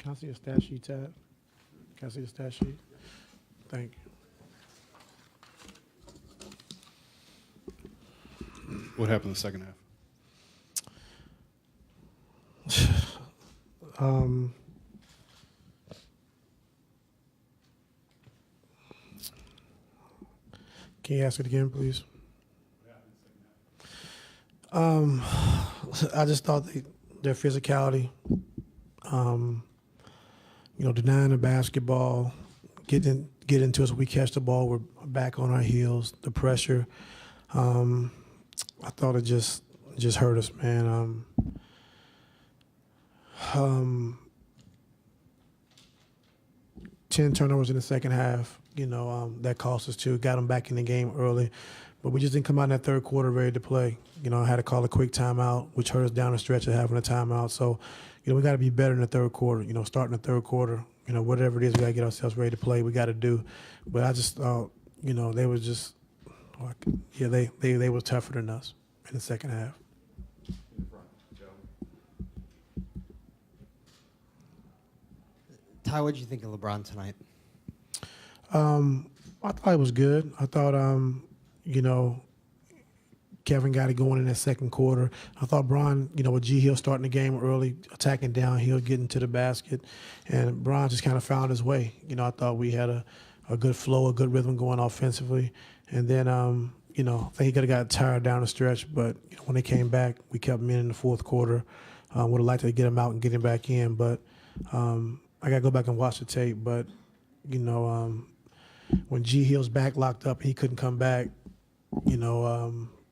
Can I see a stat sheet, Tab? Can I see the stat sheet? Thank you. What happened in the second half? Can you ask it again, please? I just thought their physicality, denying the basketball, get into us. We catch the ball, we're back on our heels. The pressure, I thought it just hurt us, man. 10 turnovers in the second half. That cost us too. Got them back in the game early, but we just didn't come out in that third quarter ready to play. I had to call a quick timeout, which hurt us down the stretch of having a timeout. So, we got to be better in the third quarter. Starting the third quarter, whatever it is, we got to get ourselves ready to play. We got to do. But I just thought, they was just, they were tougher than us in the second half. Ty, what did you think of LeBron tonight? I thought it was good. I thought, Kevin got it going in that second quarter. I thought Bron, with G Hill starting the game early, attacking downhill, getting to the basket, and Bron just kind of found his way. I thought we had a good flow, a good rhythm going offensively, and then, I think he could have got tired down the stretch, but when they came back, we kept him in the fourth quarter. Would have liked to get him out and get him back in, but I got to go back and watch the tape. But, when G Hill's back locked up, he couldn't come back,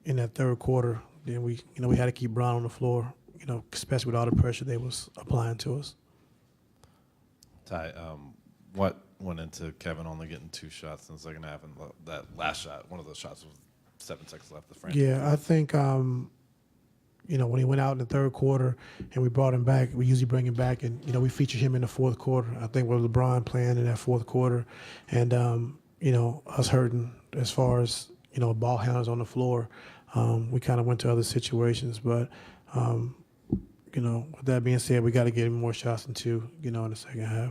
in that third quarter, then we had to keep Brown on the floor, especially with all the pressure they was applying to us. Ty, what went into Kevin only getting 2 shots in the second half, and that last shot, one of those shots was 7 seconds left. The frame. Yeah, I think when he went out in the third quarter and we brought him back, we usually bring him back, and we featured him in the fourth quarter. I think with LeBron playing in that fourth quarter, and us hurting as far as ball handlers on the floor. We kind of went to other situations, but, with that being said, we got to get him more shots than 2, in the second half.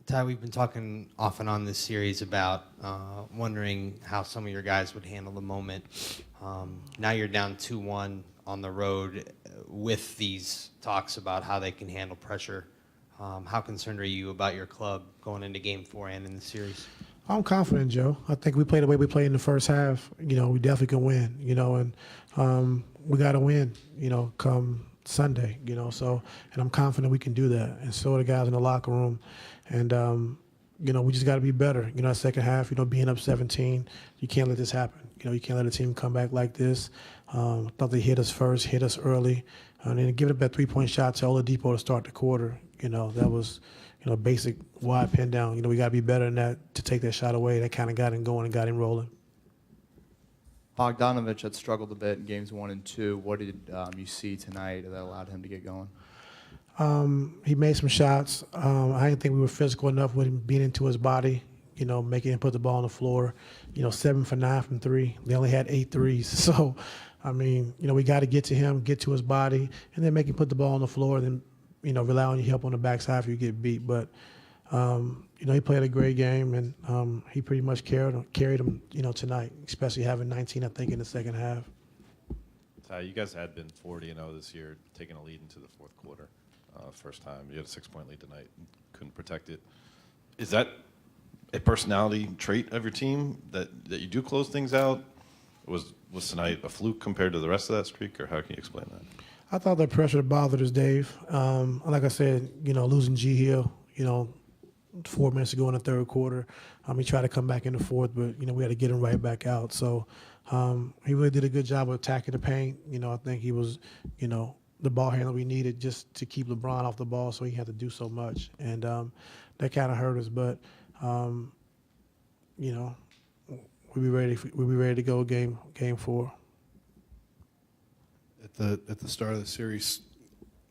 Ty, we've been talking off and on this series about wondering how some of your guys would handle the moment. Now you're down 2-1 on the road with these talks about how they can handle pressure. How concerned are you about your club going into Game 4 and in the series? I'm confident, Joe. I think we played the way we played in the first half. We definitely can win, and we got to win, come Sunday, so, and I'm confident we can do that. And so are the guys in the locker room. And, we just got to be better. That second half, being up 17, you can't let this happen. You can't let a team come back like this. I thought they hit us first, hit us early, and then give it up that 3-point shot to Oladipo to start the quarter. That was, basic wide pin down. We got to be better than that to take that shot away. That kind of got him going and got him rolling. Bogdanovich had struggled a bit in games 1 and 2. What did you see tonight that allowed him to get going? He made some shots. I didn't think we were physical enough with him being into his body, making him put the ball on the floor. 7 for 9 from 3. They only had 8 threes. So, we got to get to him, get to his body, and then make him put the ball on the floor, and then, rely on your help on the backside if you get beat. But, he played a great game, and he pretty much carried him, tonight, especially having 19, I think, in the second half. Ty, you guys had been 40-0 this year, taking a lead into the fourth quarter. First time. You had a 6-point lead tonight. Couldn't protect it. Is that a personality trait of your team that you do close things out? Was tonight a fluke compared to the rest of that streak, or how can you explain that? I thought that pressure bothered us, Dave. Like I said, losing G Hill, 4 minutes to go in the third quarter. He tried to come back in the fourth, but, we had to get him right back out. So he really did a good job of attacking the paint. I think he was, the ball handler we needed just to keep LeBron off the ball, so he had to do so much. And that kind of hurt us. But, we'll be ready to go game 4. At the start of the series,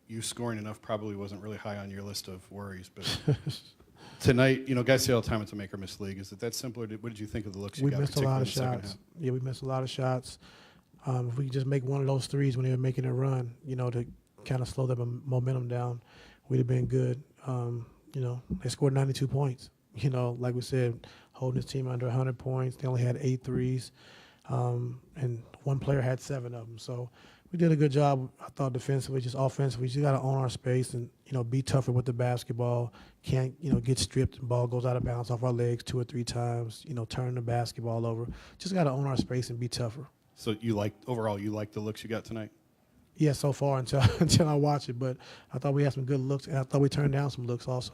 you scoring enough probably wasn't really high on your list of worries, but tonight, guys say all the time it's a make or miss league. Is it that simple, or what did you think of the looks you got? We missed a lot of particularly in the second shots. half? Yeah, we missed a lot of shots. If we could just make one of those threes when they were making a run, to kind of slow the momentum down, we'd have been good. They scored 92 points. Like we said, holding this team under 100 points. They only had 8 threes, and one player had 7 of them. So we did a good job, I thought, defensively, just offensively. We just got to own our space and, be tougher with the basketball. Can't, get stripped and ball goes out of bounds off our legs 2 or 3 times, turn the basketball over. Just got to own our space and be tougher. So overall, you like the looks you got tonight? Yeah, so far until I watch it. But I thought we had some good looks, and I thought we turned down some looks also.